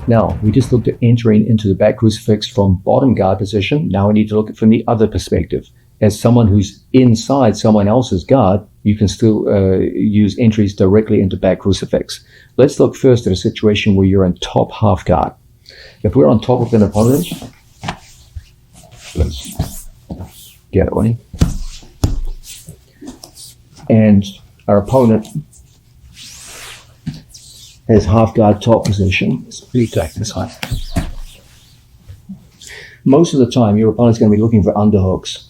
Now, we just looked at entering into the back crucifix from bottom guard position. Now we need to look at it from the other perspective. As someone who's inside someone else's guard, you can still use entries directly into back crucifix. Let's look first at a situation where you're in top half guard. If we're on top of an opponent, let's get it one. And our opponent has half guard top position. Please take this one. Most of the time, your opponent's going to be looking for underhooks.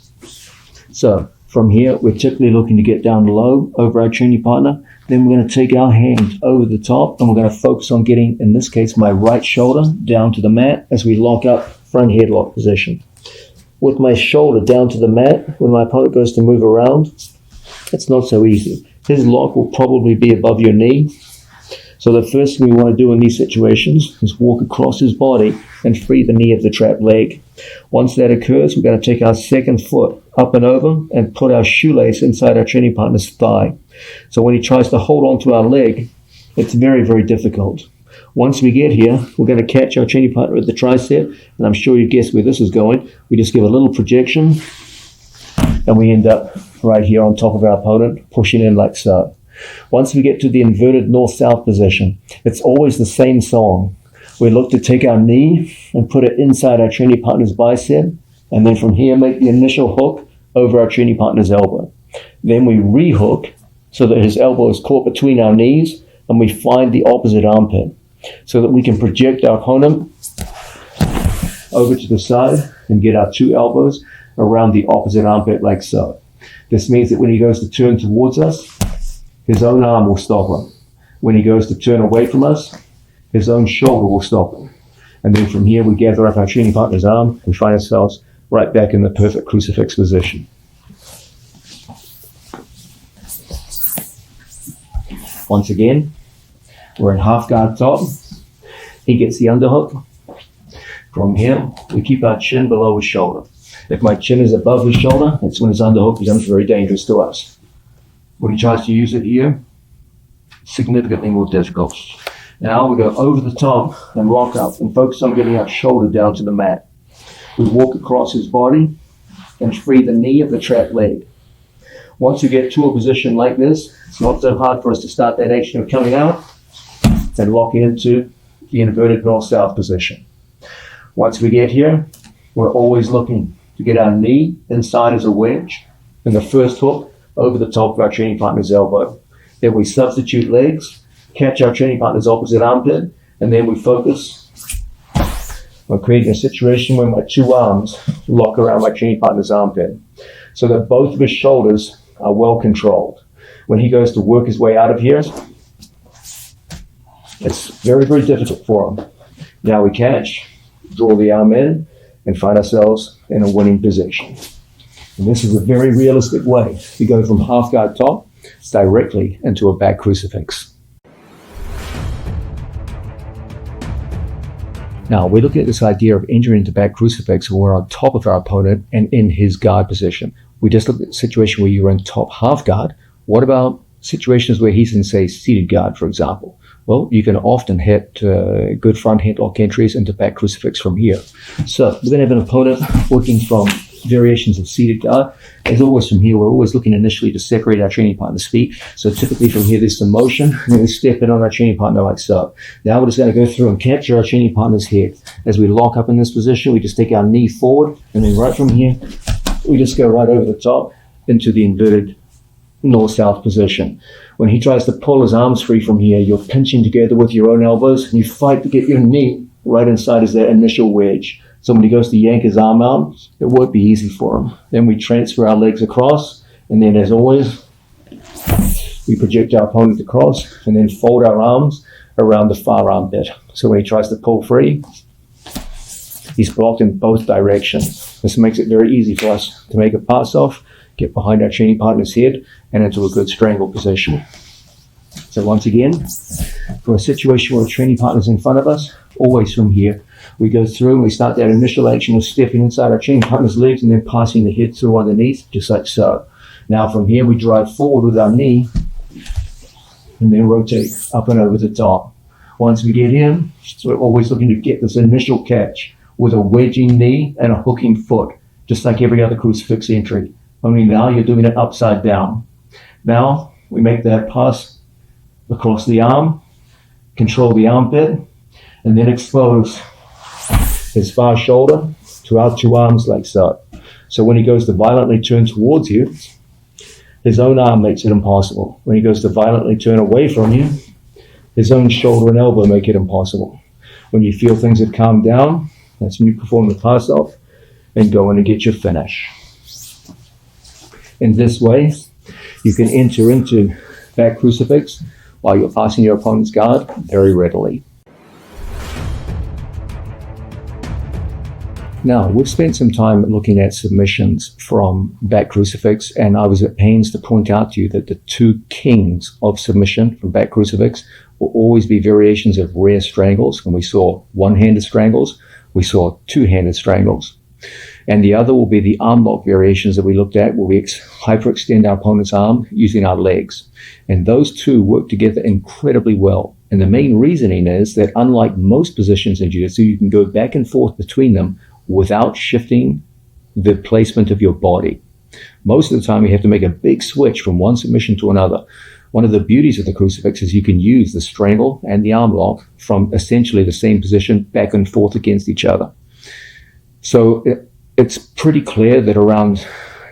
So from here, we're typically looking to get down low over our tuning partner. Then we're going to take our hand over the top, and we're going to focus on getting, in this case, my right shoulder down to the mat as we lock up front headlock position. With my shoulder down to the mat, when my opponent goes to move around, it's not so easy. His lock will probably be above your knee. So the first thing we want to do in these situations is walk across his body and free the knee of the trapped leg. Once that occurs, we're going to take our second foot up and over and put our shoelace inside our training partner's thigh. So when he tries to hold on to our leg, it's very, very difficult. Once we get here, we're going to catch our training partner at the tricep, and I'm sure you guessed where this is going. We just give a little projection, and we end up right here on top of our opponent, pushing in like so. Once we get to the inverted north-south position, it's always the same song. We look to take our knee and put it inside our training partner's bicep, and then from here make the initial hook over our training partner's elbow. Then we re-hook so that his elbow is caught between our knees, and we find the opposite armpit so that we can project our opponent over to the side and get our two elbows around the opposite armpit like so. This means that when he goes to turn towards us, his own arm will stop him. When he goes to turn away from us, his own shoulder will stop him. And then from here, we gather up our training partner's arm and find ourselves right back in the perfect crucifix position. Once again, we're in half guard top. He gets the underhook. From here, we keep our chin below his shoulder. If my chin is above his shoulder, that's when his underhook becomes very dangerous to us. When he tries to use it here, significantly more difficult. Now we go over the top and lock up and focus on getting our shoulder down to the mat. We walk across his body and free the knee of the trapped leg. Once we get to a position like this, it's not so hard for us to start that action of coming out and lock into the inverted north-south position. Once we get here, we're always looking to get our knee inside as a wedge and the first hook over the top of our training partner's elbow. Then we substitute legs, catch our training partner's opposite armpit, and then we focus on creating a situation where my two arms lock around my training partner's armpit so that both of his shoulders are well controlled. When he goes to work his way out of here, it's very, very difficult for him. Now we catch, draw the arm in, and find ourselves in a winning position. And this is a very realistic way to go from half guard top directly into a back crucifix. Now, we're looking at this idea of entering into back crucifix where we're on top of our opponent and in his guard position. We just looked at the situation where you're in top half guard. What about situations where he's in, say, seated guard, for example? Well, you can often hit good front headlock entries into back crucifix from here. So we're going to have an opponent working from variations of seated guard. As always from here, we're always looking initially to separate our training partner's feet. So typically from here, there's some motion, and then we step in on our training partner like so. Now we're just going to go through and capture our training partner's head. As we lock up in this position, we just take our knee forward, and then right from here, we just go right over the top into the inverted north-south position. When he tries to pull his arms free from here, you're pinching together with your own elbows, and you fight to get your knee right inside as that initial wedge. So when he goes to yank his arm out, it won't be easy for him. Then we transfer our legs across, and then as always, we project our opponent across, and then fold our arms around the far armpit. So when he tries to pull free, he's blocked in both directions. This makes it very easy for us to make a pass off, get behind our training partner's head, and into a good strangle position. So once again, for a situation where a training partner's in front of us, always from here, we go through and we start that initial action of stepping inside our training partner's legs and then passing the head through underneath, just like so. Now from here, we drive forward with our knee and then rotate up and over the top. Once we get in, so we're always looking to get this initial catch with a wedging knee and a hooking foot, just like every other crucifix entry. Only now you're doing it upside down. Now we make that pass across the arm, control the armpit, and then expose his far shoulder to our two arms like so. So when he goes to violently turn towards you, his own arm makes it impossible. When he goes to violently turn away from you, his own shoulder and elbow make it impossible. When you feel things have calmed down, that's when you perform the pass off and go in and get your finish. In this way, you can enter into back crucifix while you're passing your opponent's guard very readily. Now, we've spent some time looking at submissions from back crucifix, and I was at pains to point out to you that the two kings of submission from back crucifix will always be variations of rear strangles. When we saw one-handed strangles, we saw two-handed strangles. And the other will be the arm lock variations that we looked at, where we hyperextend our opponent's arm using our legs. And those two work together incredibly well. And the main reasoning is that unlike most positions in jiu-jitsu, you can go back and forth between them without shifting the placement of your body. Most of the time, you have to make a big switch from one submission to another. One of the beauties of the crucifix is you can use the strangle and the arm lock from essentially the same position back and forth against each other. So it's pretty clear that around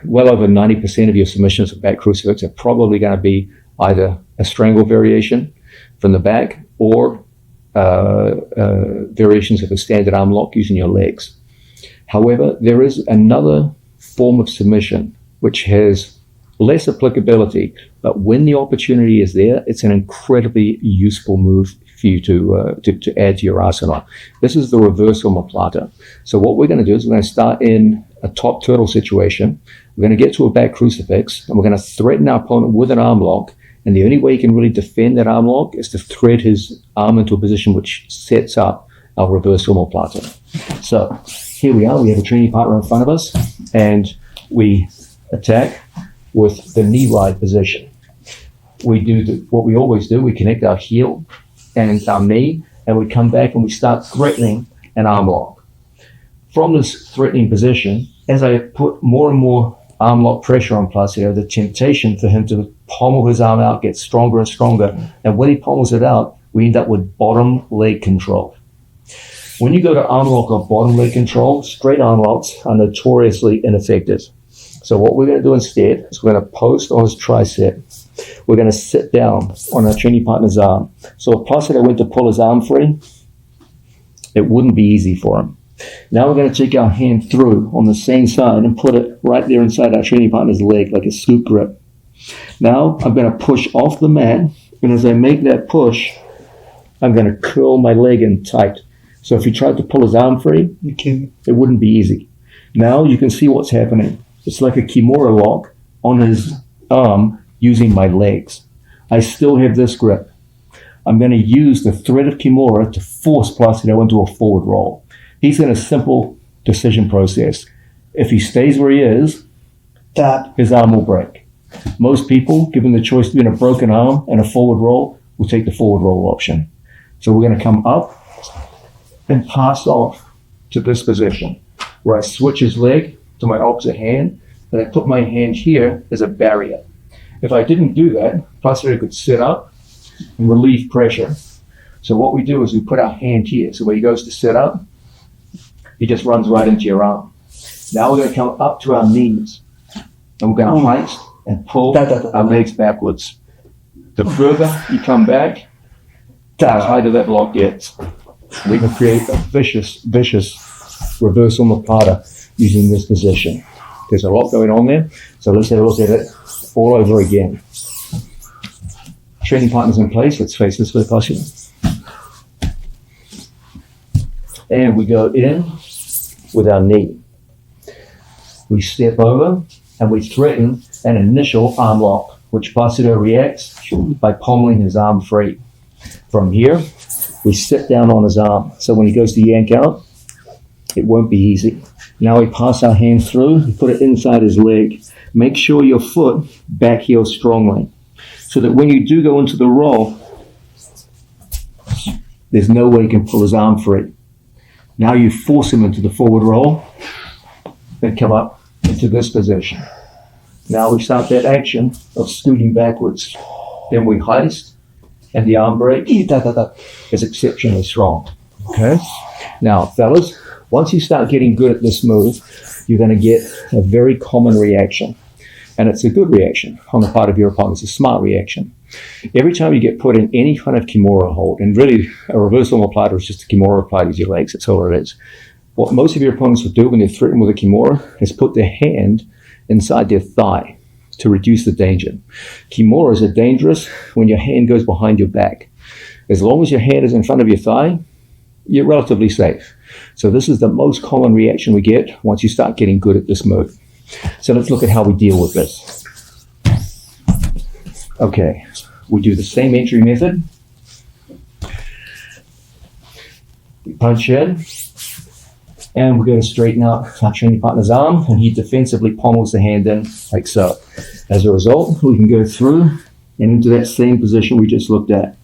well over 90% of your submissions of back crucifix are probably going to be either a strangle variation from the back or variations of a standard arm lock using your legs. However, there is another form of submission which has less applicability, but when the opportunity is there, it's an incredibly useful move for you to add to your arsenal. This is the reverse omoplata. So what we're going to do is we're going to start in a top turtle situation. We're going to get to a back crucifix, and we're going to threaten our opponent with an arm lock. And the only way you can really defend that arm lock is to thread his arm into a position which sets up our reverse omoplata. So here we are. We have a training partner in front of us, and we attack with the knee ride position. We do what we always do. We connect our heel and our knee, and we come back and we start threatening an arm lock. From this threatening position, as I put more and more arm lock pressure on Placido, the temptation for him to pommel his arm out gets stronger and stronger. And when he pommels it out, we end up with bottom leg control. When you go to arm lock or bottom leg control, straight arm locks are notoriously ineffective. So what we're going to do instead is we're going to post on his tricep. We're going to sit down on our training partner's arm. So if Placido went to pull his arm free, it wouldn't be easy for him. Now we're going to take our hand through on the same side and put it right there inside our training partner's leg like a scoop grip. Now I'm going to push off the mat, and as I make that push, I'm going to curl my leg in tight. So if he tried to pull his arm free, it wouldn't be easy. Now you can see what's happening. It's like a Kimura lock on his arm using my legs. I still have this grip. I'm going to use the thread of Kimura to force Placido into a forward roll. He's in a simple decision process. If he stays where he is, his arm will break. Most people, given the choice between a broken arm and a forward roll, will take the forward roll option. So we're going to come up and pass off to this position, where I switch his leg to my opposite hand, and I put my hand here as a barrier. If I didn't do that, Placido could sit up and relieve pressure. So what we do is we put our hand here. So when he goes to sit up, he just runs right into your arm. Now we're going to come up to our knees, and we're going to heist and pull our legs backwards. The further you come back, the higher that block gets. We can create a vicious reverse omoplata using this position. There's a lot going on there, so let's have a look at it all over again. Training partners in place. Let's face this with caution. And we go in with our knee. We step over and we threaten an initial arm lock, which Placido reacts by pommeling his arm free. From here, we sit down on his arm. So when he goes to yank out, it won't be easy. Now we pass our hand through and put it inside his leg. Make sure your foot back heels strongly, so that when you do go into the roll, There's no way he can pull his arm free. Now you force him into the forward roll and come up into this position. Now we start that action of scooting backwards. Then we heist, and the arm break is exceptionally strong. Okay? Now, fellas, once you start getting good at this move, you're going to get a very common reaction. And it's a good reaction on the part of your opponent. It's a smart reaction. Every time you get put in any kind of Kimura hold, and really a reverse omoplata is just a Kimura applied to your legs, that's all it is. What most of your opponents will do when they're threatened with a Kimura is put their hand inside their thigh to reduce the danger. Kimuras are dangerous when your hand goes behind your back. As long as your hand is in front of your thigh, you're relatively safe. So this is the most common reaction we get once you start getting good at this move. So let's look at how we deal with this. Okay, we do the same entry method. We punch in, and we're going to straighten out our training partner's arm, and he defensively pommels the hand in like so. As a result, we can go through and into that same position we just looked at.